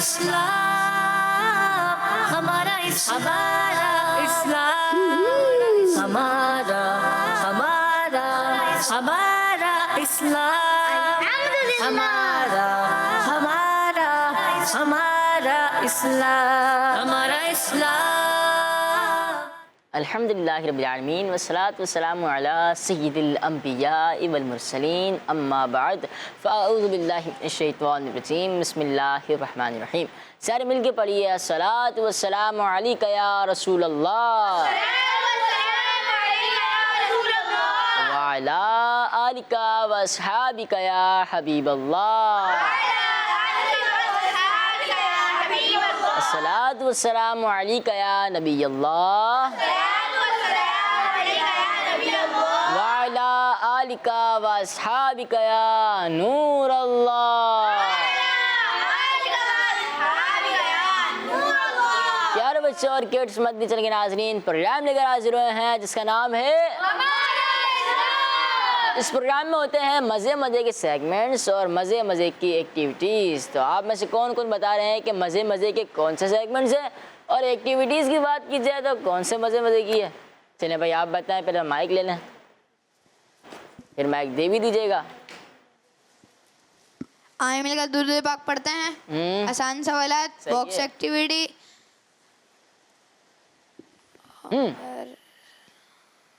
اسلام ہمارا اسلام ہمارا اسلام ہمارا اسلام. الحمدللہ رب العالمین والصلاة والسلام علی سید الانبیاء والمرسلین اما بعد فاعوذ باللہ من الشیطان الرجیم بسم اللہ الرحمن الرحیم. سارے مل کے پڑھیے الصلاۃ والسلام علیک یا رسول اللہ وعلی آلک واصحابک یا حبیب اللہ. الصلاۃ والسلام علیک یا نبی اللہ وعلی آلک واصحابک یا نور اللہ. پیارے بچوں اور کڈس مدنی چینل کے ناظرین، پروگرام لے کر حاضر ہوئے ہیں جس کا نام ہے. اس پروگرام میں ہوتے ہیں مزے کے سیگمنٹس اور مزے کی ایکٹیویٹیز. تو آپ میں سے کون بتا رہے ہیں کہ مزے کے کون سے سیگمنٹس ہیں، اور ایکٹیویٹیز کی بات کی جائے تو کون سے مزے کی ہے؟ چلیں بھائی آپ بتائیں. پہلے مائک لے لیں، پھر مائک دے بھی دیجیے گا. آئیں مل کر درود پاک پڑھتے ہیں. آسان سوالات، باکس ایکٹیویٹی.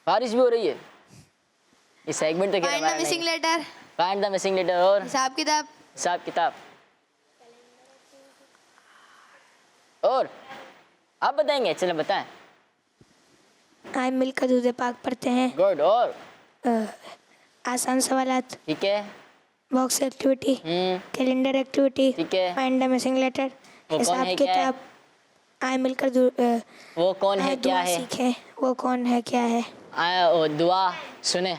بارش بھی ہو رہی ہے. یہ سیگمنٹ تو کیا find the missing letter. Find the missing letter اور حساب کتاب. اور آپ بتائیں گے؟ چلیں بتائیں. آئیں مل کر درود پاک پڑھتے ہیں. گڈ. اور آسان سوالات، ٹھیک ہے. باکس ایکٹیویٹی، کیلنڈر ایکٹیویٹی، ٹھیک ہے. فائنڈ دا مسنگ لیٹر، وہ کون حساب ہے کیا ہے؟ کتاب. آئیں مل کر وہ کون ہے کیا دعا ہے؟ سیکھیں. وہ کون ہے کیا ہے؟ دعا سنیں.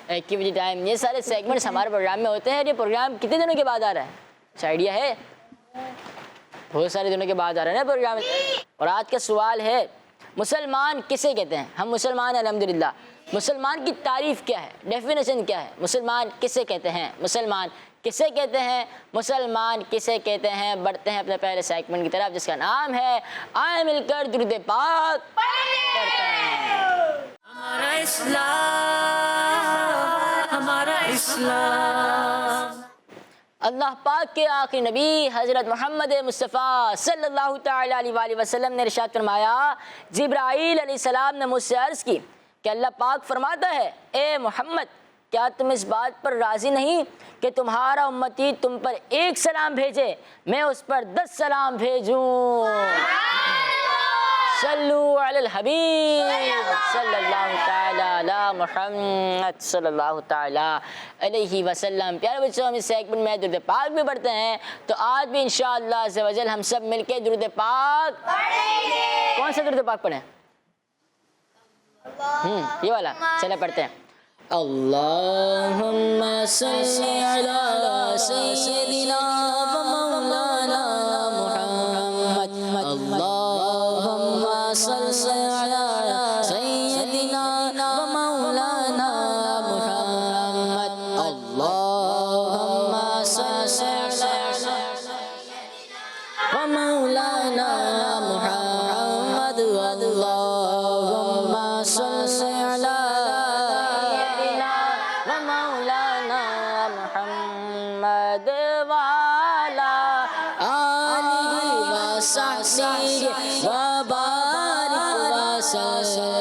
Activity time. یہ سارے سیگمنٹس ہمارے پروگرام میں ہوتے ہیں. یہ پروگرام کتنے دنوں کے بعد آ رہا ہے؟ کچھ آئیڈیا ہے؟ بہت سارے دنوں کے بعد آ رہا ہے نا پروگرام. اور آج کا سوال ہے، مسلمان کسے کہتے ہیں؟ ہم مسلمان ہیں الحمدللہ. مسلمان کی تعریف کیا ہے؟ ڈیفینیشن کیا ہے؟ مسلمان کسے کہتے ہیں؟ مسلمان کسے کہتے ہیں؟ مسلمان کسے کہتے ہیں؟ بڑھتے ہیں اپنے پہلے سیگمنٹ کی طرف جس کا نام ہے آئیں مل کر درود پاک پڑھتے ہیں. ہمارا اسلام. اللہ پاک کے آخری نبی حضرت محمد مصطفیٰ صلی اللہ تعالی علیہ وآلہ وسلم نے ارشاد فرمایا، جبرائیل علیہ السلام نے مجھ سے عرض کی کہ اللہ پاک فرماتا ہے، اے محمد کیا تم اس بات پر راضی نہیں کہ تمہارا امتی تم پر ایک سلام بھیجے، میں اس پر 10 سلام بھیجوں. صلو علی الحبیب صلی اللہ تعالی علی محمد صلی اللہ تعالی علیہ وسلم. پیارے بچوں، ہم اس سیگمنٹ میں درود پاک بھی پڑھتے ہیں. تو آج بھی انشاءاللہ عز و جل ہم سب مل کے درود پاک پڑھیں گے. کون سا درود پاک پڑھیں؟ یہ والا. چلے پڑھتے ہیں. اللہم صلی علی سیدنا و مولانا محمد. اللہم صلی علی سیدنا و مولانا محمد. اللہم صلی علی و مولانا محمد. اللہم صلی علی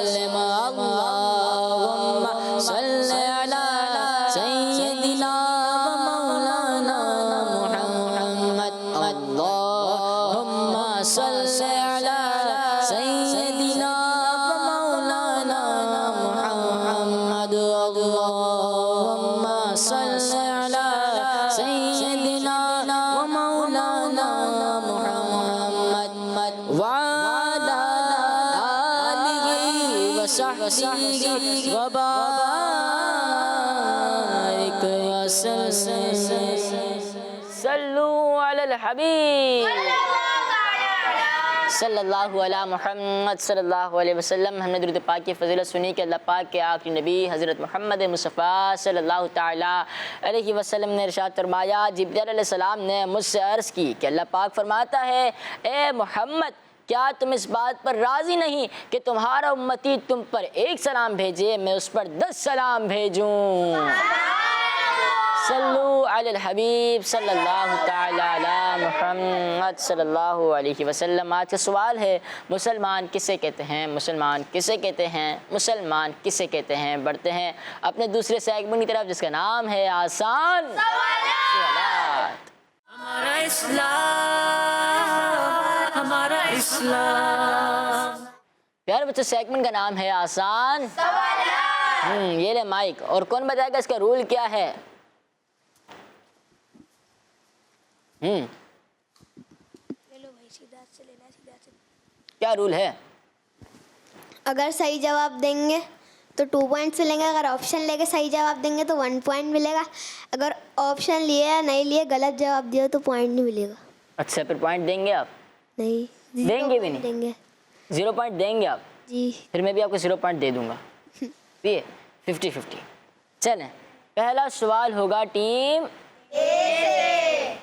وسلم. اللهم صل على سيدنا ومولانا محمد. اللهم صل على سيدنا ومولانا محمد. اللهم صل على سيدنا ومولانا محمد وعلى وصحبه وبارك وسلم. صلوا على الحبيب صلی اللہ علیہ محمد صلی اللہ علیہ وسلم. ہم نے درود پاک کی فضیلت سنی کہ اللہ پاک کے آخری نبی حضرت محمد مصطفیٰ صلی اللہ تعالیٰ علیہ وسلم نے ارشاد فرمایا. جبرائیل علیہ السلام نے مجھ سے عرض کی کہ اللہ پاک فرماتا ہے اے محمد کیا تم اس بات پر راضی نہیں کہ تمہارا امتی تم پر ایک سلام بھیجے میں اس پر 10 سلام بھیجوں. صلو علی الحبیب صلی اللہ تعالیٰ علی محمد صلی اللہ علیہ وسلم. آج کا سوال ہے مسلمان کسے کہتے ہیں؟ مسلمان کسے کہتے ہیں؟ مسلمان کسے کہتے ہیں؟ بڑھتے ہیں اپنے دوسرے سیگمنٹ کی طرف جس کا نام ہے آسان سوالات. ہمارا اسلام ہمارا اسلام. پیارے بچوں سیگمنٹ کا نام ہے آسان سوالات. یہ لے مائک. اور کون بتائے گا اس کا رول کیا ہے؟ کیا رول ہے؟ اگر صحیح جواب دیں گے تو 2 پوائنٹس ملیں گے. اگر آپشن لے کے صحیح جواب دیں گے تو 1 پوائنٹ ملے گا. اگر آپشن لیے یا نہیں لیے غلط جواب دیا تو پوائنٹ نہیں ملے گا. اچھا پھر پوائنٹ دیں گے آپ؟ نہیں دیں گے بھی نہیں؟ دیں گے 0 پوائنٹ دیں گے آپ؟ جی. پھر میں بھی آپ کو 0 پوائنٹ دے دوں گا. یہ 50-50. چلیں پہلا سوال ہوگا ٹیم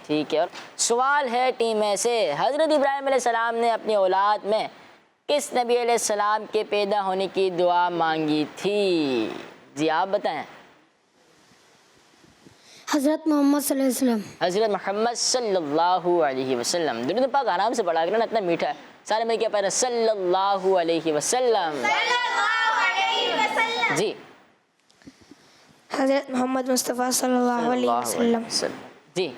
ٹھیک ہے. اور سوال ہے ٹیم اے سے. حضرت ابراہیم علیہ السلام نے اپنی اولاد میں کس نبی علیہ السلام کے پیدا ہونے کی دعا مانگی تھی؟ جی آپ بتائیں. حضرت محمد صلی اللہ علیہ وسلم. حضرت محمد صلی اللہ علیہ وسلم. درود پاک آرام سے پڑھا کرنا اتنا میٹھا ہے. سارے میں کیا پڑھ رہے ہیں؟ صلی اللہ علیہ وسلم. جی حضرت محمد مصطفیٰ صلی اللہ علیہ وسلم. جی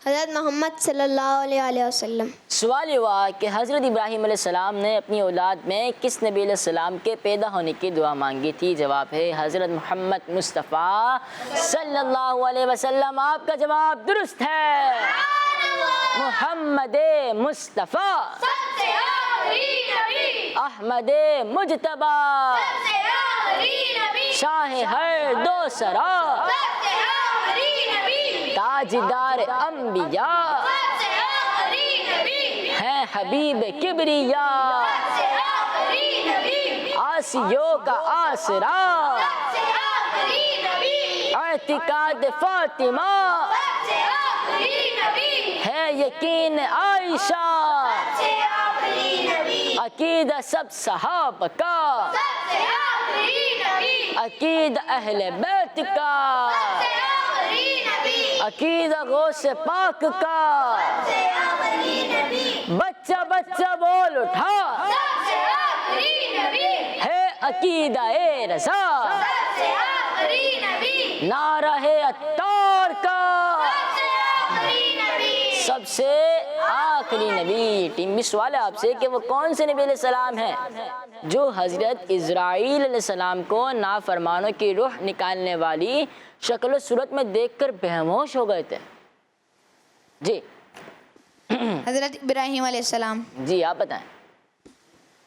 حضرت محمد صلی اللہ علیہ وسلم. سوال یہ ہوا کہ حضرت ابراہیم علیہ السلام نے اپنی اولاد میں کس نبی علیہ السلام کے پیدا ہونے کی دعا مانگی تھی؟ جواب ہے حضرت محمد مصطفیٰ صلی اللہ علیہ وسلم. آپ کا جواب درست ہے. محمد مصطفیٰ احمد مجتبی شاہ ہر دو سرا تاجدار انبیاء ہیں حبیب کبریا آسیوں کا آسرا اعتقاد فاطمہ ہے یقین عائشہ عقیدہ سب صحابہ کا عقیدہ اہل بیت کا عقیدہ غوث پاک کا بچہ بچہ بول اٹھا ہے عقیدہ اے رضا نعرہ عطار کا سب سے آخری نبی. ٹیم بھی سوال ہے آپ سے کہ وہ کون سے نبی علیہ السلام ہیں جو حضرت اسرائیل علیہ السلام کو نافرمانوں کی روح نکالنے والی شکل و صورت میں دیکھ کر بہوش ہو گئے تھے؟ جی حضرت ابراہیم علیہ السلام. جی آپ بتائیں.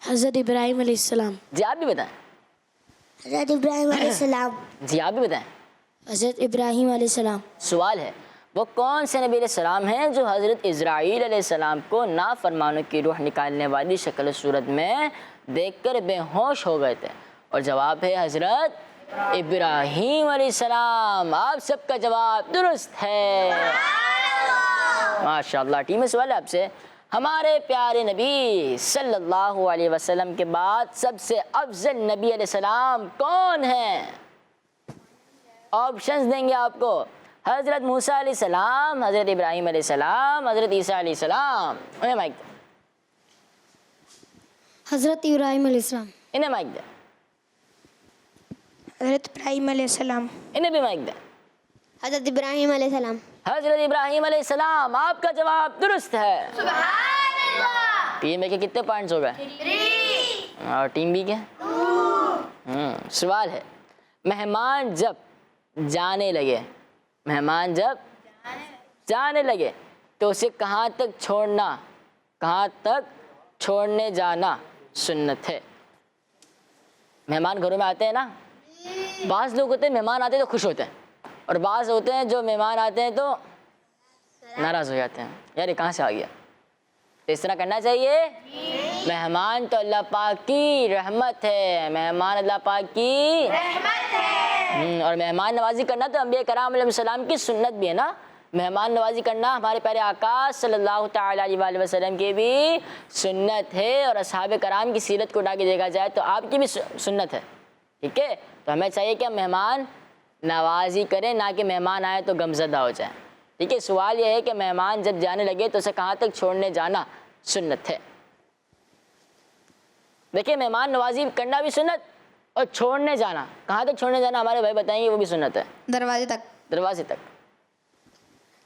حضرت ابراہیم علیہ السلام. جی آپ بھی بتائیں. حضرت ابراہیم علیہ السلام. جی آپ بھی بتائیں. حضرت ابراہیم علیہ السلام. سوال ہے وہ کون سے نبی علیہ السلام ہیں جو حضرت اسرائیل علیہ السلام کو نافرمانوں کی روح نکالنے والی شکل و صورت میں دیکھ کر بے ہوش ہو گئے تھے؟ اور جواب ہے حضرت ابراہیم علیہ السلام. آپ سب کا جواب درست ہے. ماشاء اللہ. ٹیم سوال ہے آپ سے ہمارے پیارے نبی صلی اللہ علیہ وسلم کے بعد سب سے افضل نبی علیہ السلام کون ہیں؟ آپشنز دیں گے آپ کو. حضرت موسیٰ علیہ السلام، حضرت ابراہیم علیہ السلام، حضرت عیسیٰ علیہ السلام. انہیں مائک دے. حضرت ابراہیم علیہ السلام. انہیں مائک دے. حضرت ابراہیم علیہ السلام. انہیں بھی مائک دے. حضرت ابراہیم علیہ السلام. حضرت ابراہیم علیہ السلام. آپ کا جواب درست ہے. ٹیم اے کے کتنے پوائنٹس ہو گئے؟ اور ٹیم بی کے؟ سوال ہے مہمان جب جانے لگے، مہمان جب جانے لگے تو اسے کہاں تک چھوڑنے جانا سنت ہے؟ مہمان گھروں میں آتے ہیں نا، بعض لوگ ہوتے ہیں مہمان آتے ہیں تو خوش ہوتے ہیں، اور بعض ہوتے ہیں جو مہمان آتے ہیں تو ناراض ہو جاتے ہیں، یار یہ کہاں سے آ گیا، تو اس طرح کرنا چاہیے. مہمان تو اللہ پاک کی رحمت ہے, مہمان اللہ پاک کی رحمت ہے. اور مہمان نوازی کرنا تو انبیاء کرام علیہ السلام کی سنت بھی ہے نا. مہمان نوازی کرنا ہمارے پیارے آقا صلی اللہ تعالیٰ علیہ وسلم کی بھی سنت ہے, اور اصحاب کرام کی سیرت کو اٹھا کے دیکھا جائے تو آپ کی بھی سنت ہے. ٹھیک ہے, تو ہمیں چاہیے کہ ہم مہمان نوازی کریں, نہ کہ مہمان آئے تو غمزدہ ہو جائیں. ٹھیک ہے, سوال یہ ہے کہ مہمان جب جانے لگے تو اسے کہاں تک چھوڑنے جانا سنت ہے. دیکھیں مہمان نوازی کرنا بھی سنت, اور چھوڑنے جانا, کہاں تک چھوڑنے جانا ہمارے بھائی بتائیں گے, وہ بھی سنت ہے. دروازے تک. دروازے تک.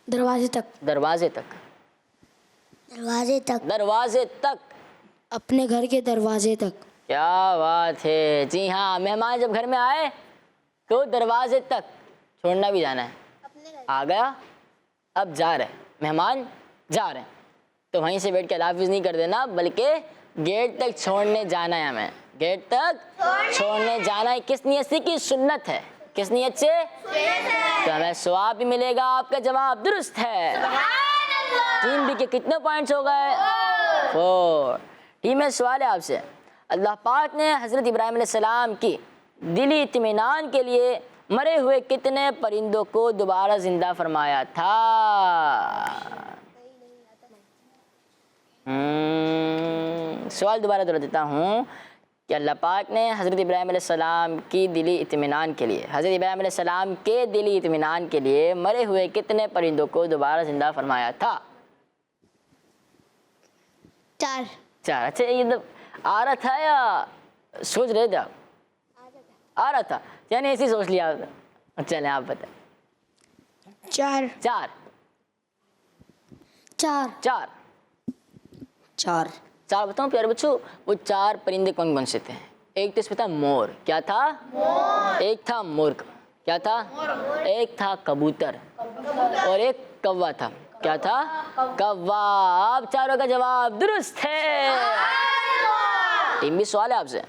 دروازے تک. دروازے تک. دروازے تک. دروازے تک. اپنے گھر کے دروازے تک. کیا بات ہے. جی ہاں, مہمان جب گھر میں آئے تو دروازے تک چھوڑنا بھی جانا ہے. آ گیا, اب جا رہے مہمان, جا رہے ہیں تو وہیں سے بیٹھ کے اللہ حافظ نہیں کر دینا, بلکہ گیٹ تک چھوڑنے جانا ہے. ہمیں گیٹ تک چھوڑنے جانا ہے. کس نیت سے کی سنت ہے, کس نیت سے, تو ہمیں ثواب بھی ملے گا. آپ کا جواب درست ہے. ٹیم بی کے کتنے پوائنٹس ہو گئے؟ 4. ٹیم میں سوال ہے آپ سے, اللہ پاک نے حضرت ابراہیم علیہ السلام کی دلی اطمینان کے لیے مرے ہوئے کتنے پرندوں کو دوبارہ زندہ فرمایا تھا؟ سوال دوبارہ دہرا دیتا ہوں کہ اللہ پاک نے حضرت ابراہیم علیہ السلام کی دلی اطمینان کے لیے, حضرت ابراہیم علیہ السلام کے دلی اطمینان کے لیے مرے ہوئے کتنے پرندوں کو دوبارہ زندہ فرمایا تھا؟ 4. 4. اچھا, یہ آ رہا تھا یا سوچ رہے تھے آپ؟ آ رہا تھا, یعنی ایسے سوچ لیا. چلیں آپ بتائیں. 4. 4. 4. 4. 4. 4 بتاؤں پیارے بچوں, وہ 4 پرندے کون کون سے تھے؟ ایک تو اس پہ تھا مور. کیا تھا؟ ایک تھا مور. کیا تھا؟ ایک تھا کبوتر, اور ایک کوا تھا. کیا تھا؟ کوا. آپ چاروں کا جواب درست ہے. ٹیم بھی سوال ہے آپ سے,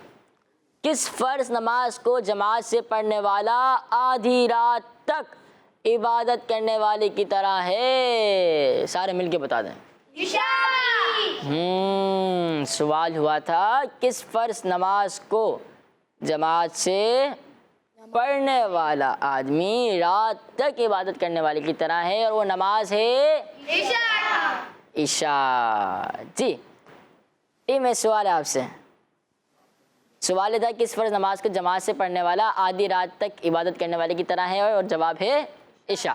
کس فرض نماز کو جماعت سے پڑھنے والا آدھی رات تک عبادت کرنے والے کی طرح ہے؟ سارے مل کے بتا دیں. سوال ہوا تھا کس فرض نماز کو جماعت سے پڑھنے والا آدمی رات تک عبادت کرنے والے کی طرح ہے, اور وہ نماز ہے عشاء. جی ٹیم میں سوال ہے آپ سے, سوال یہ تھا کس فرض نماز کو جماعت سے پڑھنے والا آدھی رات تک عبادت کرنے والے کی طرح ہے, اور جواب ہے عشاء.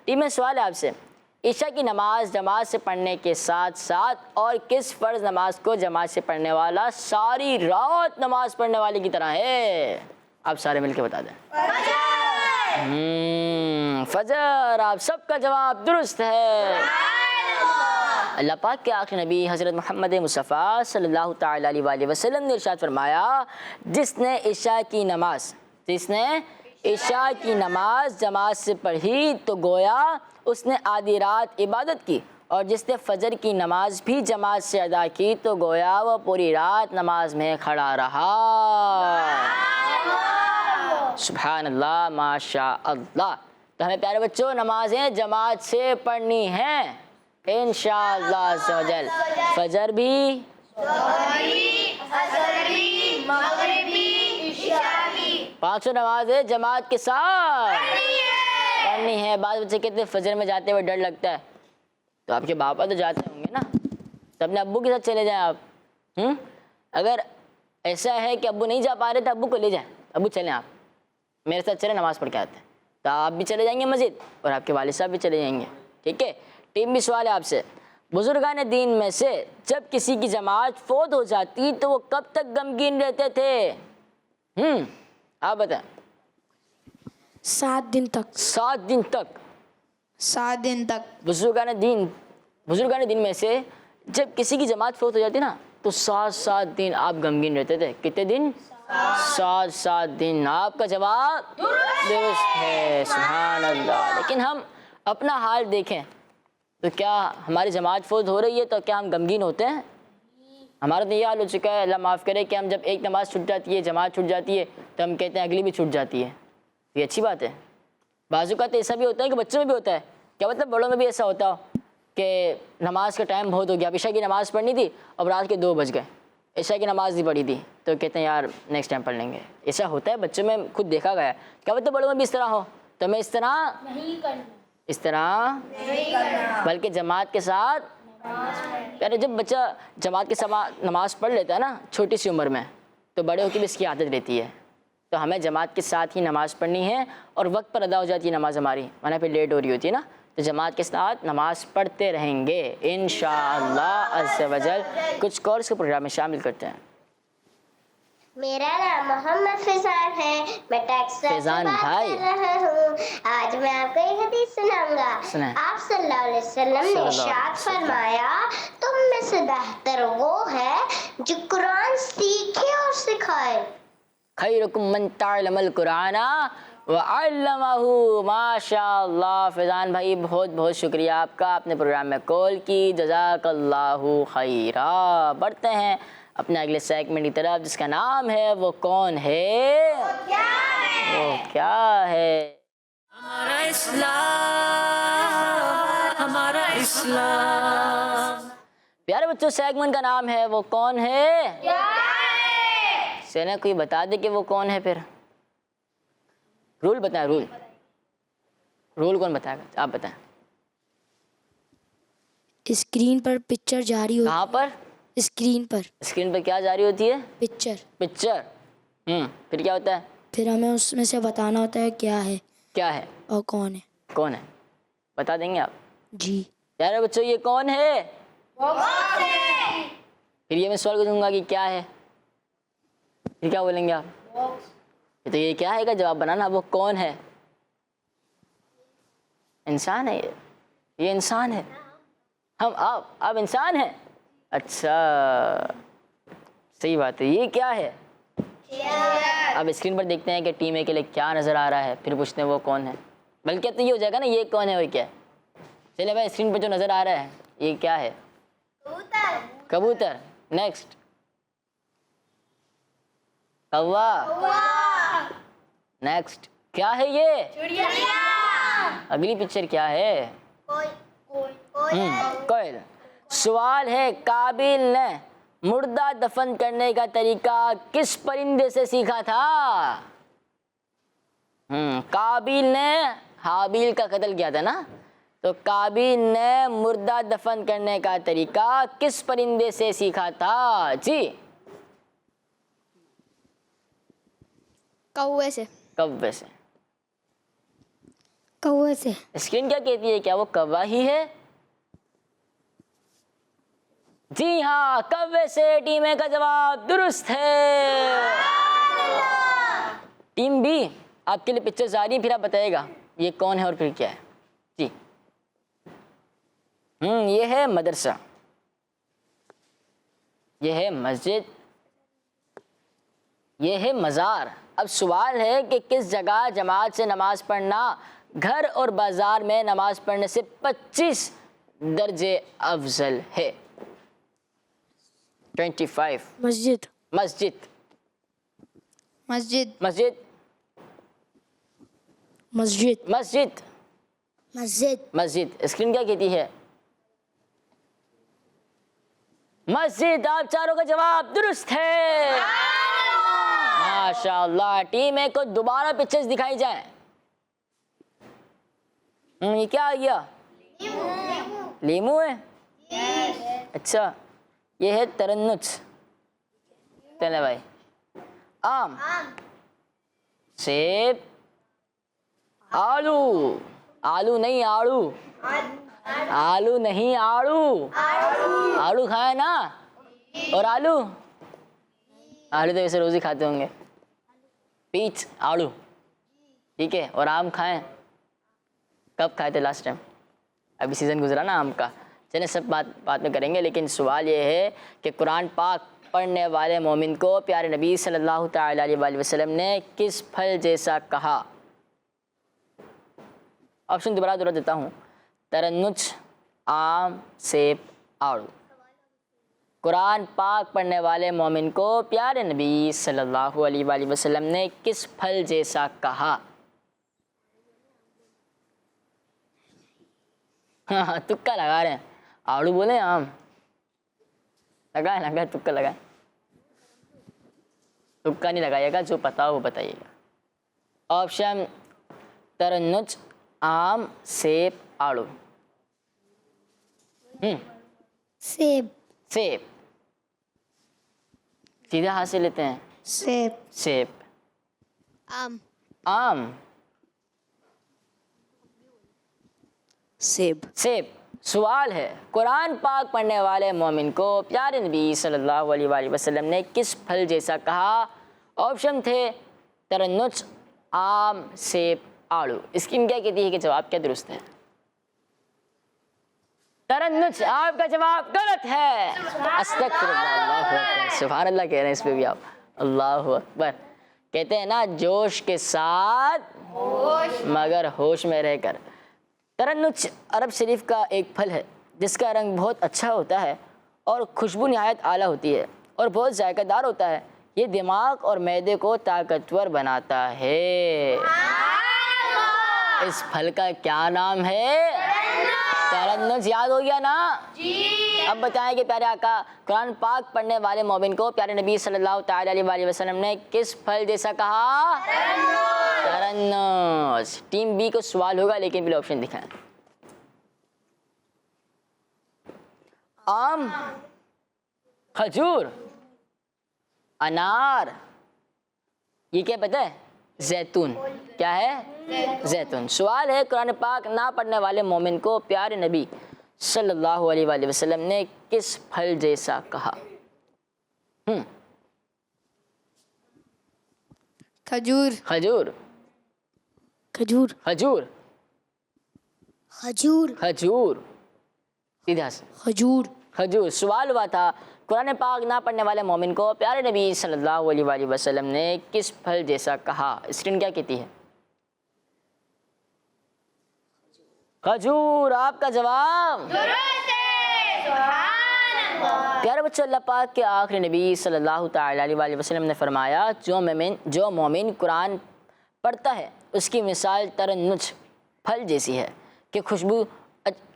ٹیم میں سوال ہے آپ سے, عشاء کی نماز جماعت سے پڑھنے کے ساتھ ساتھ اور کس فرض نماز کو جماعت سے پڑھنے والا ساری رات نماز پڑھنے والے کی طرح ہے؟ آپ سارے مل کے بتا دیں. فجر. آپ سب کا جواب درست ہے. اللہ پاک کے آخری نبی حضرت محمد مصطفیٰ صلی اللہ تعالیٰ علیہ وآلہ وسلم نے ارشاد فرمایا, جس نے عشاء کی نماز جماعت سے پڑھی تو گویا اس نے آدھی رات عبادت کی, اور جس نے فجر کی نماز بھی جماعت سے ادا کی تو گویا وہ پوری رات نماز میں کھڑا رہا. سبحان اللہ, ماشاء اللہ. تو ہمیں پیارے بچوں نمازیں جماعت سے پڑھنی ہیں انشاءاللہ عز و جل. فجر بھی, پانچوں نمازیں جماعت کے ساتھ پڑھنی ہے. بعض بچے کہتے ہیں فجر میں جاتے ہوئے ڈر لگتا ہے, تو آپ کے باپا تو جاتے ہوں گے نا, تو اپنے ابو کے ساتھ چلے جائیں آپ. اگر ایسا ہے کہ ابو نہیں جا پا رہے تو ابو کو لے جائیں, ابو چلیں آپ میرے ساتھ چلیں نماز پڑھ کے آتے ہیں, تو آپ بھی چلے جائیں گے مسجد اور آپ کے والد صاحب بھی چلے جائیں گے. ٹھیک ہے. ٹیم بھی سوال ہے آپ سے, بزرگان دین میں سے جب کسی کی جماعت فوت ہو جاتی تو وہ کب تک غمگین رہتے تھے؟ آپ بتائیں. 7 دن تک. 7 دن تک. 7 دن تک. بزرگان دین میں سے جب کسی کی جماعت فوت ہو جاتی نا تو 7 دن آپ غمگین رہتے تھے. کتنے دن؟ 7 دن. آپ کا جواب درست ہے. سبحان اللہ. لیکن ہم اپنا حال دیکھیں تو کیا ہماری جماعت فوت ہو رہی ہے تو کیا ہم غمگین ہوتے ہیں؟ ہمارا تو یہ حال ہو چکا ہے, اللہ معاف کرے, کہ ہم جب ایک نماز چھوٹ جاتی ہے, جماعت چھوٹ جاتی ہے, تو ہم کہتے ہیں اگلی بھی چھوٹ جاتی ہے. یہ اچھی بات ہے. بعض اوقات ایسا بھی ہوتا ہے کہ بچوں میں بھی ہوتا ہے. کیا مطلب بڑوں میں بھی ایسا ہوتا ہو؟ کہ نماز کا ٹائم بہت ہو گیا، اب عشاء کی نماز پڑھنی تھی، اب رات کے 2 بج گئے، عشاء کی نماز نہیں پڑھی تھی، تو کہتے ہیں یار نیکسٹ ٹائم پڑھ لیں گے. ایسا ہوتا ہے بچوں میں، خود دیکھا گیا ہے. کیا بولتے بڑوں میں بھی اس طرح ہو؟ تو میں اس طرح بلکہ جماعت کے ساتھ. یار جب بچہ جماعت کے ساتھ نماز پڑھ لیتا ہے نا چھوٹی سی عمر میں، تو بڑے ہو کے بھی اس کی عادت رہتی ہے. تو ہمیں جماعت کے ساتھ ہی نماز پڑھنی ہے اور وقت پر ادا ہو جاتی ہے نماز ہماری، ورنہ پھر لیٹ ہو رہی ہوتی ہے نا. تو جماعت کے ساتھ نماز پڑھتے رہیں گے انشاءاللہ عز و جل. کچھ کورس کے پروگرام میں شامل کرتے ہیں. میرا نام محمد فیضان ہے، میں ٹیکساس سے فیضان بات بھائی. کر رہا ہوں. آج میں آپ کو ایک حدیث سناؤں گا. سنائیں. آپ صلی اللہ علیہ وسلم نے ارشاد فرمایا تم میں سے بہتر وہ ہے جو قرآن سیکھے اور سکھائے. خیرکم من تعلم القرآن وعلمہ. ماشاء اللہ فیضان بھائی بہت بہت شکریہ آپ کا، آپ نے پروگرام میں کال کی، جزاک اللہ خیرہ. بڑھتے ہیں اپنے اگلے سیگمنٹ کی طرف جس کا نام ہے وہ کون ہے، وہ کیا ہے. ہمارا اسلام، ہمارا اسلام. پیارے بچوں سیگمنٹ کا نام ہے وہ کون ہے. سینا کوئی بتا دے کہ وہ کون ہے. پھر رول بتائیں. رول کون بتائے گا؟ آپ بتائیں. اسکرین پر پکچر جاری ہو. کہاں پر؟ اسکرین پر. اسکرین پہ کیا جاری ہوتی ہے؟ پکچر. پکچر. پھر کیا ہوتا ہے؟ پھر ہمیں اس میں سے بتانا ہوتا ہے کیا ہے کیا ہے اور کون ہے. کون ہے بتا دیں گے آپ؟ جی. پیارے بچوں یہ کون ہے؟ پھر یہ میں سوال کروں گا کہ کیا ہے، پھر کیا بولیں گے آپ؟ تو یہ کیا ہے کا جواب بنانا. وہ کون ہے؟ انسان ہے. یہ انسان ہے. ہم آپ انسان ہیں. اچھا صحیح بات ہے. یہ کیا ہے؟ اب اسکرین پر دیکھتے ہیں کہ ٹیم اے کے لیے کیا نظر آ رہا ہے، پھر پوچھتے ہیں وہ کون ہے. بلکہ اب تو یہ ہو جائے گا نا یہ کون ہے اور کیا ہے. چلے بھائی اسکرین پر جو نظر آ رہا ہے یہ کیا ہے؟ کبوتر. نیکسٹ کوا. نیکسٹ کیا ہے یہ؟ اگلی پکچر کیا ہے؟ کوئل. سوال ہے قابیل نے مردہ دفن کرنے کا طریقہ کس پرندے سے سیکھا تھا؟ قابیل نے حابیل کا قتل کیا تھا نا، تو قابیل نے مردہ دفن کرنے کا طریقہ کس پرندے سے سیکھا تھا؟ جی کوے سے. کوے سے. کوے سے. اسکرین کیا کہتی ہے؟ کیا وہ کوا ہی ہے؟ جی ہاں کوے سے. ٹیم اے کا جواب درست ہے. ٹیم بی آپ کے لیے پکچر آ رہی ہیں، پھر آپ بتائیے گا یہ کون ہے اور پھر کیا ہے. جی یہ ہے مدرسہ، یہ ہے مسجد، یہ ہے مزار. اب سوال ہے کہ کس جگہ جماعت سے نماز پڑھنا گھر اور بازار میں نماز پڑھنے سے 25 درجے افضل ہے؟ 25. مسجد. مسجد. مسجد. مسجد. مسجد. مسجد. مسجد. مسجد. اسکرین کیا کہتی ہے؟ مسجد. آپ چاروں کا جواب درست ہے. ماشاء اللہ. ٹیم اے کو دوبارہ پکچرز دکھائی جائیں. یہ کیا آ گیا؟ لیمو ہے. اچھا یہ ہے ترنج. چلے بھائی. آم. سیب. آلو. آلو نہیں آڑو. آلو نہیں آڑو. آڑو کھائے نا. اور آلو تو ویسے روز ہی کھاتے ہوں گے. پیچ آڑو ٹھیک ہے. اور آم کھائیں. کب کھائے تھے لاسٹ ٹائم؟ ابھی سیزن گزرا نا آم کا. چلیں سب بات میں کریں گے، لیکن سوال یہ ہے کہ قرآن پاک پڑھنے والے مومن کو پیارے نبی صلی اللہ تعالیٰ علیہ وآلہ وسلم نے کس پھل جیسا کہا؟ آپشن دوبارہ دیتا ہوں. ترنج، آم، سیب، آڑو. قرآن پاک پڑھنے والے مومن کو پیارے نبی صلی اللہ علیہ وآلہ وسلم نے کس پھل جیسا کہا؟ ہاں تکا لگا رہے ہیں, آڑو بولے آم, لگائے تکا لگائے, تکا نہیں لگائیے گا, جو پتا ہو وہ بتائیے گا. آپشن ترنج, آم, سیب, آڑو. سیب. سیب, سیدھا ہاتھ سے لیتے ہیں. سیب. سیب. آم. آم. سیب. سیب. سوال ہے, قرآن پاک پڑھنے والے مومن کو پیارے نبی صلی اللہ علیہ وآلہ وسلم نے کس پھل جیسا کہا؟ آپشن تھے ترنج, آم, سیب, آڑو. اسکیم کیا کہتی ہے کہ جواب کیا درست ہے؟ ترنج. آپ کا جواب غلط ہے. استغفر اللہ, اللہ اکبر, سبحان اللہ کہہ رہے ہیں اس پہ بھی آپ, اللہ اکبر. کہتے ہیں نا جوش کے ساتھ مگر ہوش میں رہ کر. ترنج عرب شریف کا ایک پھل ہے جس کا رنگ بہت اچھا ہوتا ہے اور خوشبو نہایت اعلیٰ ہوتی ہے اور بہت ذائقہ دار ہوتا ہے. یہ دماغ اور معدے کو طاقتور بناتا ہے. اس پھل کا کیا نام ہے؟ ترنج. یاد ہو گیا نا؟ اب بتائیں کہ پیارے آقا قرآن پاک پڑھنے والے مومن کو پیارے نبی صلی اللہ تعالی علیہ وآلہ وسلم نے کس پھل جیسا کہا؟ ترنج. ٹیم بی کو سوال ہوگا لیکن پہلے آپشن دکھائیں. آم, کھجور, انار, یہ کیا پتہ ہے؟ زیتون. کیا ہے؟ زیتون. سوال ہے قرآن پاک نہ پڑھنے والے مومن کو پیارے نبی صلی اللہ علیہ وآلہ وسلم نے کس پھل جیسا کہا؟ کھجور. کھجور. کھجور. کھجور. کھجور. کھجور. سیدھا سے کھجور. کھجور. سوال ہوا تھا قرآن پاک نہ پڑھنے والے مومن کو پیارے نبی صلی اللہ علیہ وآلہ وسلم نے کس پھل جیسا کہا؟ اسکرین کیا کہتی ہے؟ کھجور. آپ کا جواب پیارے بچوں, اللہ پاک کے آخری نبی صلی اللہ تعالی علیہ وآلہ وسلم نے فرمایا جو مومن قرآن پڑھتا ہے اس کی مثال ترنج پھل جیسی ہے کہ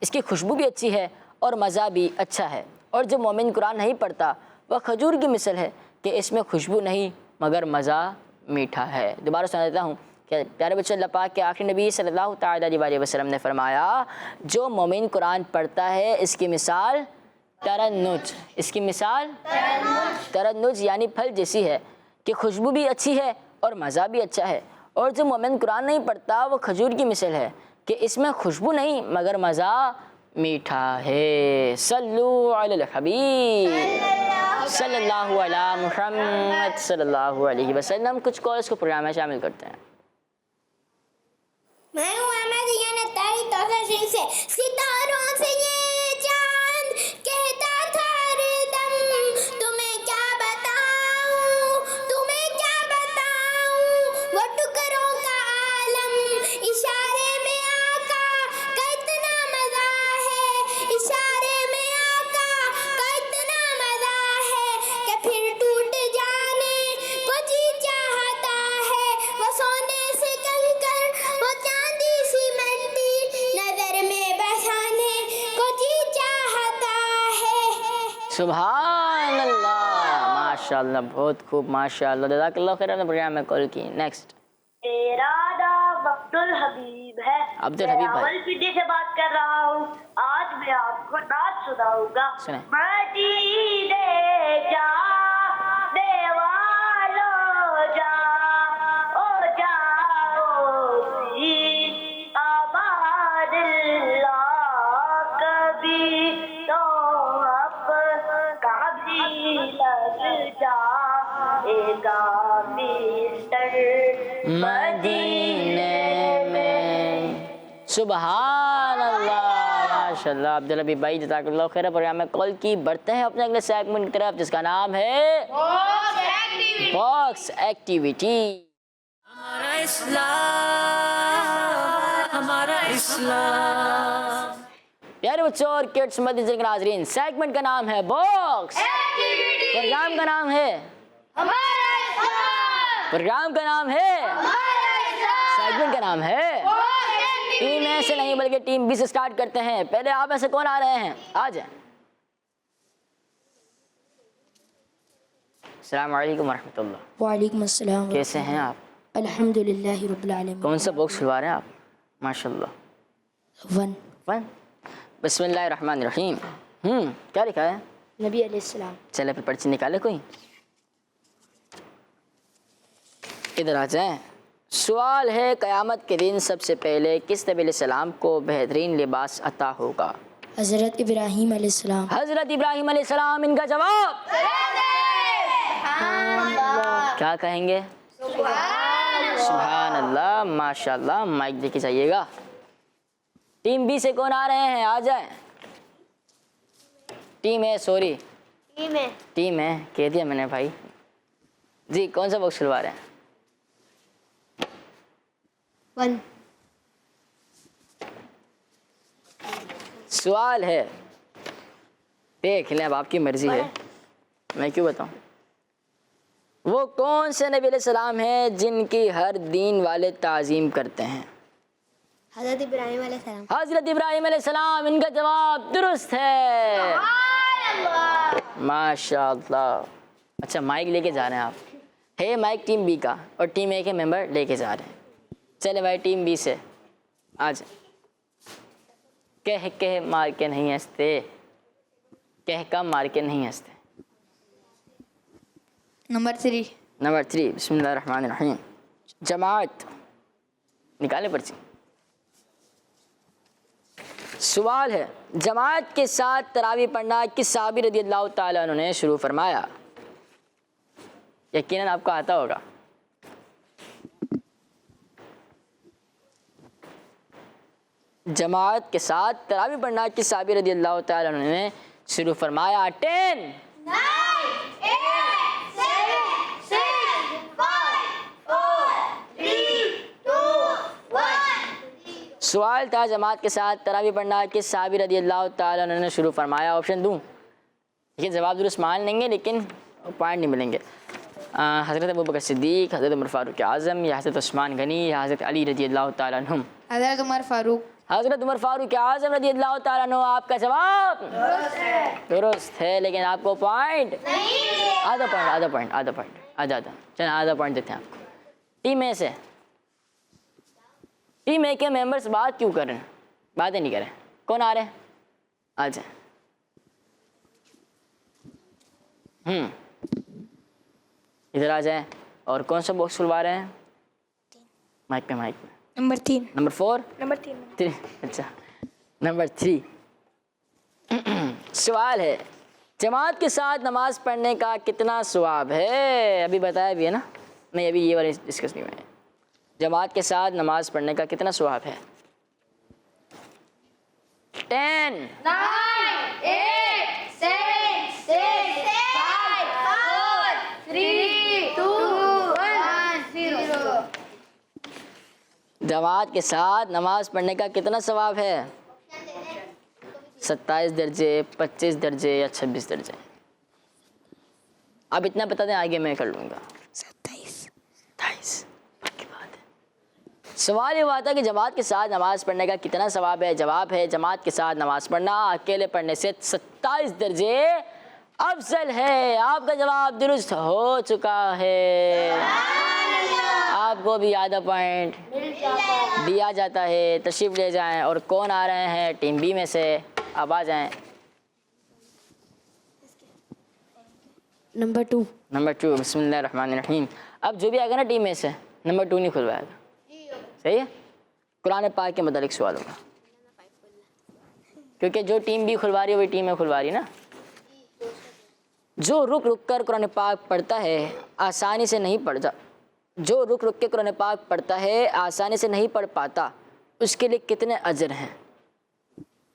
اس کی خوشبو بھی اچھی ہے اور مزہ بھی اچھا ہے. اور جو مومن قرآن نہیں پڑھتا وہ کھجور کی مثل ہے کہ اس میں خوشبو نہیں مگر مزہ میٹھا ہے. دوبارہ سنا دیتا ہوں کہ پیارے بچوں, اللہ پاک کے آخری نبی صلی اللہ تعالی علیہ وآلہ وسلم نے فرمایا جو مومن قرآن پڑھتا ہے اس کی مثال ترنج. اس کی مثال ترنج یعنی پھل جیسی ہے کہ خوشبو بھی اچھی ہے اور مزہ بھی اچھا ہے. اور جو مومن قرآن نہیں پڑھتا وہ کھجور کی مثل ہے کہ اس میں خوشبو نہیں مگر مزہ میٹھا ہے. صلو علی الحبیب صلی اللہ علی محمد صلی اللہ علیہ وسلم. کچھ کالز کو پروگرام میں شامل کرتے ہیں. میں ہوں احمد یعنی تاریخ توسع شریف سے. ستاروں سے یہ چاند کہتا تھا ہر دم تمہیں کیا بتاؤں, تمہیں کیا بتاؤں, وہ ٹکڑوں کا عالم اشارے میں آقا کا اتنا مزہ ہے, اشارے میں آقا کا اتنا مزہ ہے کہ پھر ٹوٹ جانے کو جی چاہتا ہے. وہ سونے سے کنکر وہ چاندی سی مٹی نظر میں بسانے کو جی چاہتا ہے. سبحان اللہ, ماشاء اللہ, بہت خوب, ماشاء اللہ, جزاک اللہ خیر. نے پروگرام میں کال کی. نیکسٹ ارادہ عبد الحبیب ہے. عبد الحبیب بھائی. راول پیٹی سے بات کر رہا ہوں. آج میں آپ کو نعت سناؤں گا. سنیں. مدینے جا دیوالو جا او جاؤ بھی آباد اللہ کبھی تو اب کبھی لگ جا ایگا مسٹر مدینے میں. سبحان اللہ, ماشاء اللہ. عبدالحبیب بھائی جزاک اللہ خیر. پروگرام میں کال کی. بڑھتے ہیں اپنے اگلے سیگمنٹ کی طرف جس کا نام ہے باکس ایکٹیویٹی. ہمارا اسلام, ہمارا اسلام. پیارے بچوں اور کڈس مدنی کے ناظرین, سیگمنٹ کا نام ہے باکس ایکٹیویٹی. پروگرام کا نام ہے پروگرام کا نام ہے سیگمنٹ کا نام ہے ٹیم اے سے نہیں بلکہ ٹیم بی سے سٹارٹ کرتے ہیں. پہلے آپ میں سے کون آ رہے ہیں؟ آ جائیں. السلام علیکم ورحمۃ اللہ. وعلیکم السلام. کیسے ہیں آپ؟ الحمد للہ رب العالمین. کون سا باکس کھلوا رہے ہیں آپ؟ ماشاء اللہ. 1. بسم اللہ الرحمن الرحیم. کیا لکھا ہے؟ نبی علیہ السلام. چلے پھر پرچی نکالے کوئی. ادھر آ جائیں. سوال ہے قیامت کے دن سب سے پہلے کس نبی علیہ السلام کو بہترین لباس عطا ہوگا؟ حضرت ابراہیم علیہ السلام. حضرت ابراہیم علیہ السلام. ان کا جواب کیا کہیں گے؟ سبحان اللہ. ماشاء اللہ. مائک دے کے جائیے گا. ٹیم بی سے کون آ رہے ہیں؟ آ جائیں. ٹیم اے. سوری ٹیم اے کہہ دیا میں نے بھائی. جی کون سا باکس کھلوا رہے ہیں؟ 1. سوال ہے دیکھ لیں اب آپ کی مرضی ہے میں کیوں بتاؤں. وہ کون سے نبی علیہ السلام ہیں جن کی ہر دین والے تعظیم کرتے ہیں؟ حضرت ابراہیم علیہ السلام. حضرت ابراہیم علیہ السلام. ان کا جواب درست ہے. ماشاء اللہ. اچھا مائک لے کے جا رہے ہیں آپ. ہے مائک ٹیم بی کا اور ٹیم اے کے ممبر لے کے جا رہے ہیں. چلے بھائی ٹیم بی سے آج. کہہ مار کے نہیں ہنستے. کہہ کم مار کے نہیں ہنستے. نمبر 3. نمبر 3. بسم اللہ الرحمن الرحیم. جماعت نکالے پرچی. سوال ہے جماعت کے ساتھ تراویح پڑھنا کس صحابی رضی اللہ تعالیٰ عنہ نے شروع فرمایا؟ یقیناً آپ کو آتا ہوگا. جماعت کے ساتھ تراویح پڑھنا کس صحابی رضی اللہ تعالیٰ عنہ نے شروع فرمایا؟ 10 سوال تھا جماعت کے ساتھ تراویح پڑھنا کس صحابی رضی اللہ تعالیٰ عنہ نے شروع فرمایا؟ آپشن دوں؟ یہ جواب درست مان لیں گے لیکن پوائنٹ نہیں ملیں گے. حضرت ابوبکر صدیق، حضرت عمر فاروق اعظم، یا حضرت عثمان غنی، یا حضرت علی رضی اللہ تعالیٰ عنہ؟ حضرت عمر فاروق. حضرت عمر فاروق اعظم رضی اللہ تعالیٰ عنہ. آپ کا جواب درست ہے لیکن آپ کو پوائنٹ آدھا پوائنٹ دیتے ہیں آپ کو. ٹیم اے سے. ٹیم اے کے ممبرس بات کیوں کریں؟ باتیں نہیں کریں. کون آ رہے ہیں؟ آ جائیں. ادھر آ جائیں. اور کون سا باکس کھلوا رہے ہیں؟ مائک پہ. نمبر 3. نمبر 4. نمبر 3. اچھا نمبر 3. سوال ہے جماعت کے ساتھ نماز پڑھنے کا کتنا ثواب ہے؟ ابھی بتایا بھی ہے نا. نہیں ابھی یہ والا ڈسکس نہیں ہوا ہے. جماعت کے ساتھ نماز پڑھنے کا کتنا ثواب ہے؟ 10 9 8 7 6 5 4 3 2 1 0. جماعت کے ساتھ نماز پڑھنے کا کتنا ثواب ہے؟ 27 درجے، 25 درجے یا 26 درجے؟ آپ اتنا بتا دیں آگے میں کر لوں گا. 27 کی بات ہے. سوال یہ ہوا تھا کہ جماعت کے ساتھ نماز پڑھنے کا کتنا ثواب ہے. جواب ہے جماعت کے ساتھ نماز پڑھنا اکیلے پڑھنے سے 27 درجے افضل ہے. آپ کا جواب درست ہو چکا ہے. آپ کو بھی آدھا پوائنٹ دیا جاتا ہے. تشریف لے جائیں. اور کون آ رہے ہیں ٹیم بی میں سے؟ اب آ جائیں. نمبر 2. نمبر 2. بسم اللہ الرحمن الرحیم. اب جو بھی آئے گا نا ٹیم میں سے نمبر 2 نہیں کھلوائے گا. صحیح ہے. قرآن پاک کے متعلق سوال ہوگا کیونکہ جو ٹیم بی کھلوا رہی ہے وہی ٹیم میں کھلوا رہی ہے نا. جو رک رک کر قرآن پاک پڑھتا ہے آسانی سے نہیں پڑھتا. جو رک رک کے قرآن پاک پڑھتا ہے آسانی سے نہیں پڑھ پاتا اس کے لیے کتنے اجر ہیں؟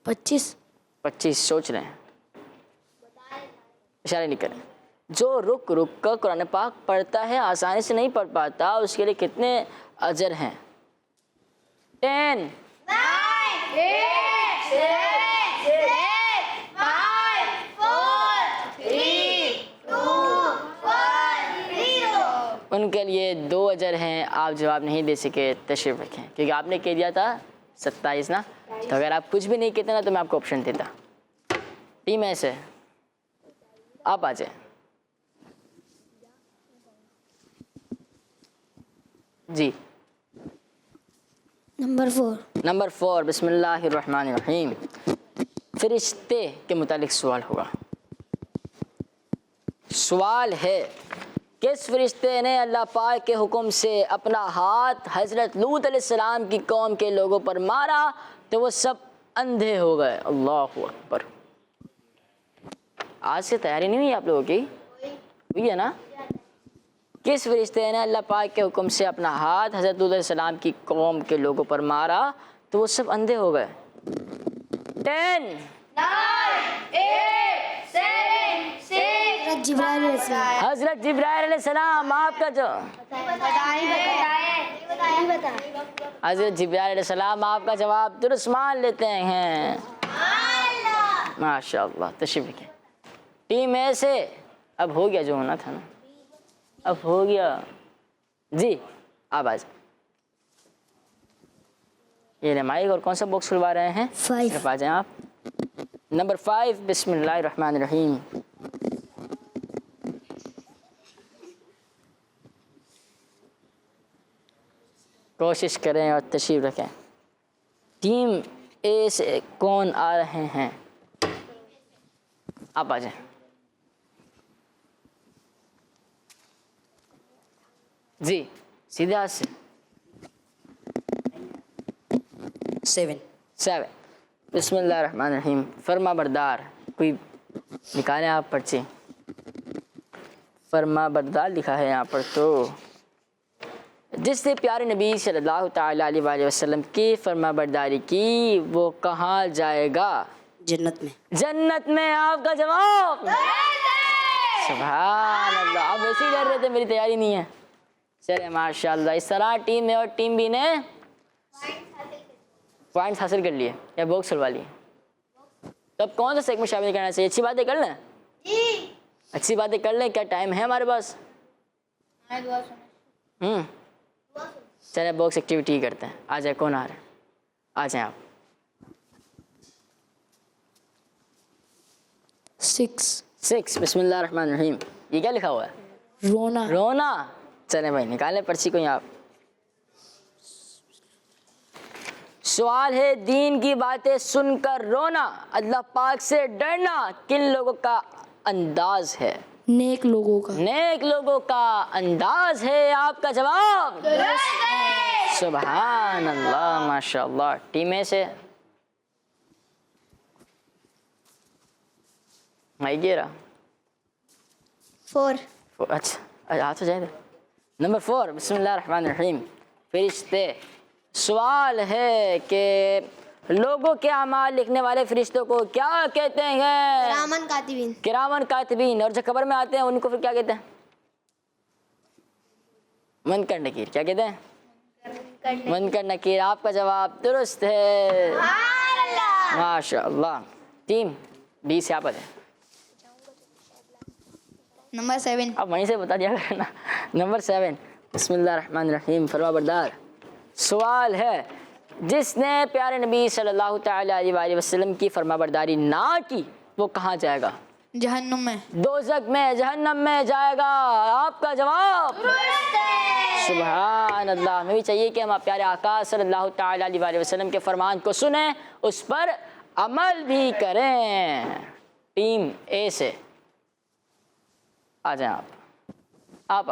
25 سوچ رہے ہیں. اشارے نہیں کریں. جو رک رک کر قرآن پاک پڑھتا ہے آسانی سے نہیں پڑھ پاتا اس کے لیے کتنے اجر ہیں؟ 10 9 8 7 6 5 4 3 2 1 0. ان کے لیے 2 اجر ہیں. آپ جواب نہیں دے سکے تشریف رکھیں کیونکہ آپ نے کہہ دیا تھا 27 نا. تو اگر آپ کچھ بھی نہیں کہتے نا تو میں آپ کو آپشن دیتا. ٹیم اے سے آپ آ جائیں. جی نمبر 4 بسم اللہ الرحمن الرحیم. فرشتے کے متعلق سوال ہوگا. سوال ہے کس فرشتے نے اللہ پاک کے حکم سے اپنا ہاتھ حضرت لوط علیہ السلام کی قوم کے لوگوں پر مارا تو وہ سب اندھے ہو گئے. اللہ اکبر. آج سے تیاری نہیں ہوئی آپ لوگوں کی؟ ہوئی ہے نا؟ کس فرشتے نے اللہ پاک کے حکم سے اپنا ہاتھ حضرت لوط علیہ السلام کی قوم کے لوگوں پر مارا تو وہ سب اندھے ہو گئے؟ 10 حضرت جبرائیل علیہ السلام. آپ کا جو حضرت جبرائیل علیہ السلام آپ کا جواب درست مان لیتے ہیں. ماشاء اللہ. تشریف رکھیں. ٹیم اے سے اب ہو گیا جو ہونا تھا نا, اب ہو گیا. جی آپ آ جائیں. یہ رمائک اور کون سا باکس کھلوا رہے ہیں؟ 5. آ جائیں آپ. نمبر 5 بسم اللہ الرحمن الرحیم. کوشش کریں اور تشریف رکھیں. ٹیم اے سے کون آ رہے ہیں؟ آپ آ جائیں. جی سیدھے ہاتھ سے. 7 بسم اللہ الرحمن الرحیم. فرما بردار. کوئی نکالیں آپ پرچے. فرما بردار لکھا ہے یہاں پر. تو جس نے پیارے نبی صلی اللہ تعالیٰ علیہ وآلہ وسلم کی فرما برداری کی وہ کہاں جائے گا؟ جنت میں. جنت میں. آپ کا جواب سبحان اللہ. آپ ویسے ہی ڈر رہے تھے میری تیاری نہیں ہے. چلے ماشاء اللہ. اس طرح ٹیم اے اور ٹیم بی نے پوائنٹس حاصل کر لیے یا باکس کھلوا لیے. تو اب کون سا سیگمنٹ شامل کرنا چاہیے؟ اچھی باتیں کر لیں. اچھی باتیں کر لیں. کیا ٹائم ہے ہمارے پاس؟ چلے باکس ایکٹیویٹی کرتے ہیں. آ جائے. کون آ رہا ہے؟ آ جائیں آپ. 6 بسم اللہ الرحمن الرحیم. یہ کیا لکھا ہوا ہے؟ رونا. چلیں بھائی نکالیں پرچی کو یہاں. آپ سوال ہے دین کی باتیں سن کر رونا اللہ پاک سے ڈرنا کن لوگوں کا انداز ہے؟ نیک لوگوں کا. نیک لوگوں کا انداز ہے. آپ کا جواب سبحان اللہ. ماشاء اللہ. ٹیم اے سے مائی گیرا 4. اچھا ہاتھ ہو جائے. نمبر 4 بسم اللہ الرحمن الرحیم. فرشتے. سوال ہے کہ لوگوں کے اعمال لکھنے والے فرشتوں کو کیا کہتے ہیں؟ کرامن کاتبین. اور جو خبر میں آتے ہیں ان کو پھر کیا کہتے ہیں؟ منکر نکیر. کیا کہتے ہیں؟ منکر نکیر. آپ کا جواب درست ہے. ماشاء اللہ. ٹیم بی سے آپ آ جائیں. نمبر 7. اب وہیں سے بتا دیا کرنا. نمبر 7 بسم اللہ الرحمن الرحیم. فرما بردار. سوال ہے جس نے پیارے نبی صلی اللہ تعالیٰ علیہ وآلہ وسلم کی فرما برداری نہ کی وہ کہاں جائے گا؟ جہنم میں. دوزخ میں. جہنم میں جائے گا. آپ کا جواب سبحان اللہ. ہمیں بھی چاہیے کہ ہم پیارے آقا صلی اللہ تعالیٰ علیہ وآلہ وسلم کے فرمان کو سنیں اس پر عمل بھی کریں. ٹیم اے سے آ جائیں آپ.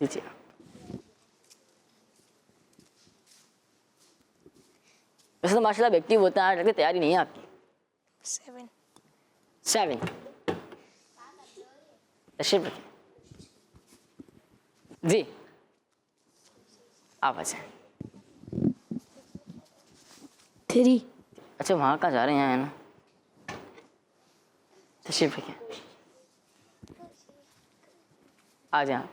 جی ویسے تو ماشاء اللہ ایکٹیو ہوتا ہے. لگتا تیاری نہیں ہے آپ کی. 7 تشریف رکھیں. جی آپ آ جائیں. 3. اچھا وہاں کہاں جا رہے ہیں نا. تشریف رکھیں. آ جائیں.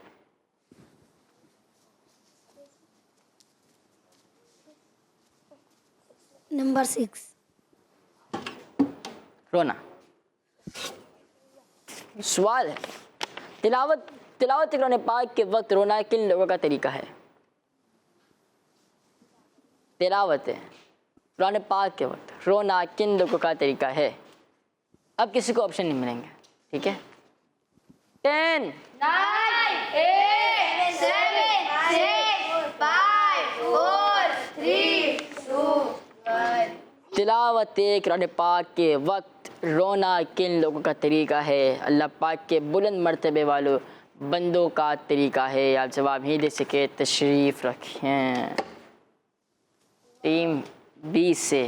نمبر 6 رونا. سوال ہے تلاوت قرآن پاک کے وقت رونا کن لوگوں کا طریقہ ہے؟ تلاوت قرآن پاک کے وقت رونا کن لوگوں کا طریقہ ہے؟ اب کسی کو آپشن نہیں ملیں گے، ٹھیک ہے؟ 10 تلاوت قرآن پاک کے وقت رونا کن لوگوں کا طریقہ ہے؟ اللہ پاک کے بلند مرتبے والوں بندوں کا طریقہ ہے۔ آپ جواب ہی دے سکے تشریف رکھیں۔ ٹیم بی سے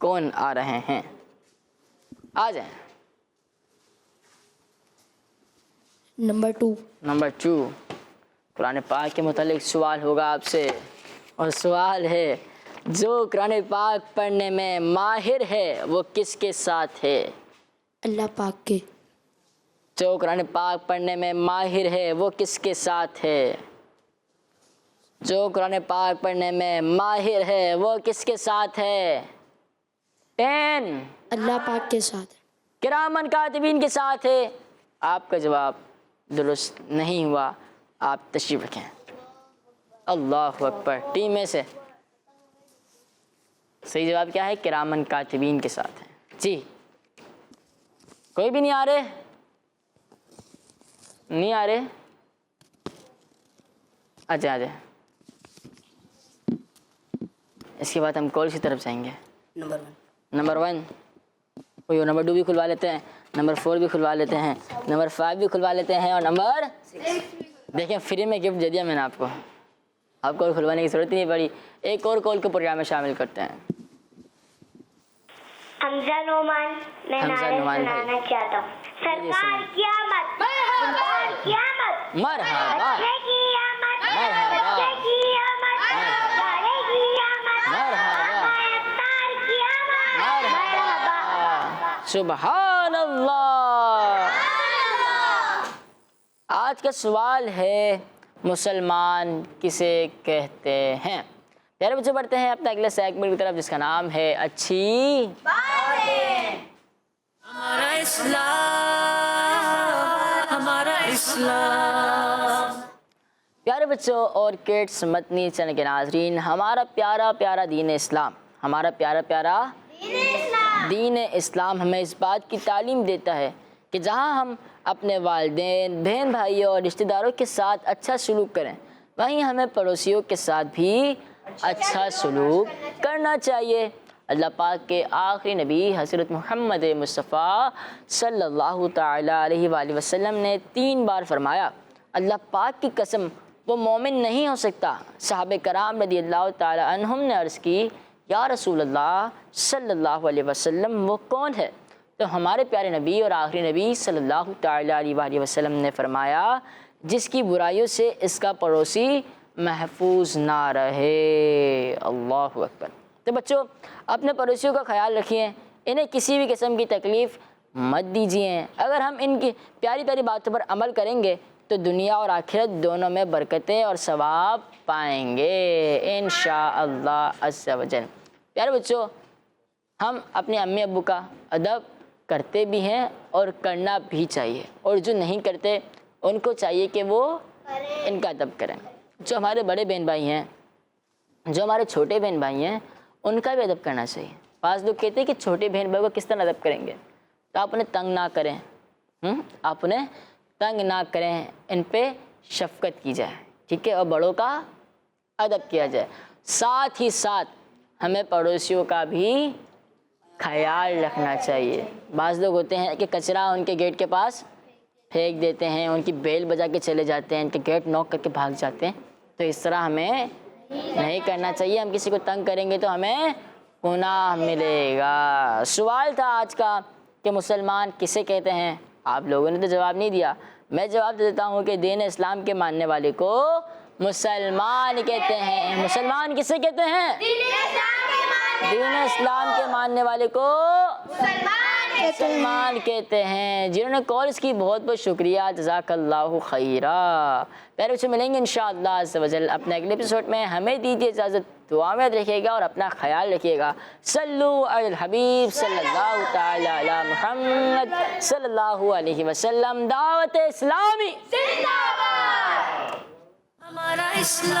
کون آ رہے ہیں؟ آ جائیں۔ نمبر 2۔ نمبر 2 قرآن پاک کے متعلق سوال ہوگا آپ سے، اور سوال ہے جو قرآن پاک پڑھنے میں ماہر ہے وہ کس کے ساتھ ہے؟ اللہ پاک کے۔ جو قرآن پاک پڑھنے میں ماہر ہے وہ کس کے ساتھ ہے؟ جو قرآن پاک پڑھنے میں ماہر ہے وہ کس کے ساتھ ہے؟ 10 اللہ پاک کے ساتھ۔ کرامن کاتبین کے ساتھ ہے۔ آپ کا جواب درست نہیں ہوا، آپ تشریف رکھیں۔ اللہ اکبر۔ ٹیم میں سے صحیح جواب کیا ہے؟ کرامن کاتبین کے ساتھ ہے۔ جی کوئی بھی نہیں آ رہے؟ نہیں آ رہے؟ آ جائیں۔ اس کے بعد ہم کال کی طرف جائیں گے۔ نمبر 1 کوئی نمبر 2 بھی کھلوا لیتے ہیں، نمبر 4 بھی کھلوا لیتے ہیں، نمبر 5 بھی کھلوا لیتے ہیں، اور نمبر 6 دیکھیں فری میں گفٹ دے دیا میں نے آپ کو کھلوانے کی ضرورت ہی نہیں پڑی۔ ایک اور کال کو پروگرام میں شامل کرتے ہیں۔ حمزہ نعمان، میں حمزہ نعرہ نعمان بھائی۔ سنانا چاہتا ہوں۔ سرکار قیامت، سرکار قیامت، مرحبا بچے کی آمد، مرحبا بچے کی آمد، سارے کی آمد، مرحبا افطار کی آمد، مرحبا سبحان اللہ۔ آج کا سوال ہے مسلمان کسے کہتے ہیں؟ پیارے بچے بڑھتے ہیں اپنا اگلے سیگمنٹ کی طرف جس کا نام ہے اچھی ہمارا اسلام، ہمارا اسلام۔ پیارے بچوں اور کڈس مدنی چینل کے ناظرین، ہمارا پیارا پیارا دین اسلام، ہمارا پیارا پیارا دین اسلام ہمیں اس بات کی تعلیم دیتا ہے کہ جہاں ہم اپنے والدین، بہن بھائیوں اور رشتہ داروں کے ساتھ اچھا سلوک کریں، وہیں ہمیں پڑوسیوں کے ساتھ بھی اچھا سلوک کرنا چاہیے۔ اللہ پاک کے آخری نبی حضرت محمد مصطفیٰ صلی اللہ تعالیٰ علیہ وآلہ وسلم نے 3 بار فرمایا، اللہ پاک کی قسم وہ مومن نہیں ہو سکتا۔ صحابہ کرام رضی اللہ تعالیٰ عنہم نے عرض کی، یا رسول اللہ صلی اللہ علیہ وسلم وہ کون ہے؟ تو ہمارے پیارے نبی اور آخری نبی صلی اللہ تعالیٰ علیہ وآلہ وسلم نے فرمایا، جس کی برائیوں سے اس کا پڑوسی محفوظ نہ رہے۔ اللہ اکبر۔ تو بچوں اپنے پڑوسیوں کا خیال رکھیے، انہیں کسی بھی قسم کی تکلیف مت دیجیے۔ اگر ہم ان کی پیاری پیاری باتوں پر عمل کریں گے تو دنیا اور آخرت دونوں میں برکتیں اور ثواب پائیں گے انشاءاللہ عز و جل۔ پیارے بچوں ہم اپنے امی ابو کا ادب کرتے بھی ہیں اور کرنا بھی چاہیے، اور جو نہیں کرتے ان کو چاہیے کہ وہ ان کا ادب کریں۔ جو ہمارے بڑے بہن بھائی ہیں، جو ہمارے چھوٹے بہن بھائی ہیں، ان کا بھی ادب کرنا چاہیے۔ بعض لوگ کہتے ہیں کہ چھوٹے بہن بھائی کو کس طرح ادب کریں گے؟ تو آپ انہیں تنگ نہ کریں، آپ انہیں تنگ نہ کریں، ان پہ شفقت کی جائے، ٹھیک ہے، اور بڑوں کا ادب کیا جائے۔ ساتھ ہی ساتھ ہمیں پڑوسیوں کا بھی خیال رکھنا چاہیے۔ بعض لوگ ہوتے ہیں کہ کچرا ان کے گیٹ کے پاس پھینک دیتے ہیں، ان کی بیل بجا کے چلے جاتے ہیں، ان کے گیٹ نوک کر کے بھاگ جاتے ہیں، تو اس طرح ہمیں نہیں کرنا چاہیے۔ ہم کسی کو تنگ کریں گے تو ہمیں گناہ ملے گا۔ سوال تھا آج کا کہ مسلمان کسے کہتے ہیں؟ آپ لوگوں نے تو جواب نہیں دیا، میں جواب دیتا ہوں کہ دین اسلام کے ماننے والے کو مسلمان کہتے ہیں۔ مسلمان کسے کہتے ہیں؟ دین اسلام کے ماننے والے کو مسلمان کہتے ہیں۔ جنہوں نے کالز کی بہت بہت شکریہ، جزاک اللہ خیرہ۔ پیارے بچوں ملیں گے انشاءاللہ عز و جل اپنے اگلے ایپیسوڈ میں۔ ہمیں دیجیے اجازت، دعا میں یاد رکھیے گا اور اپنا خیال رکھیے گا۔ صلو علی الحبیب صلی اللہ تعالی علی محمد صلی اللہ علیہ وسلم۔ دعوت اسلامی ہمارا اسلام،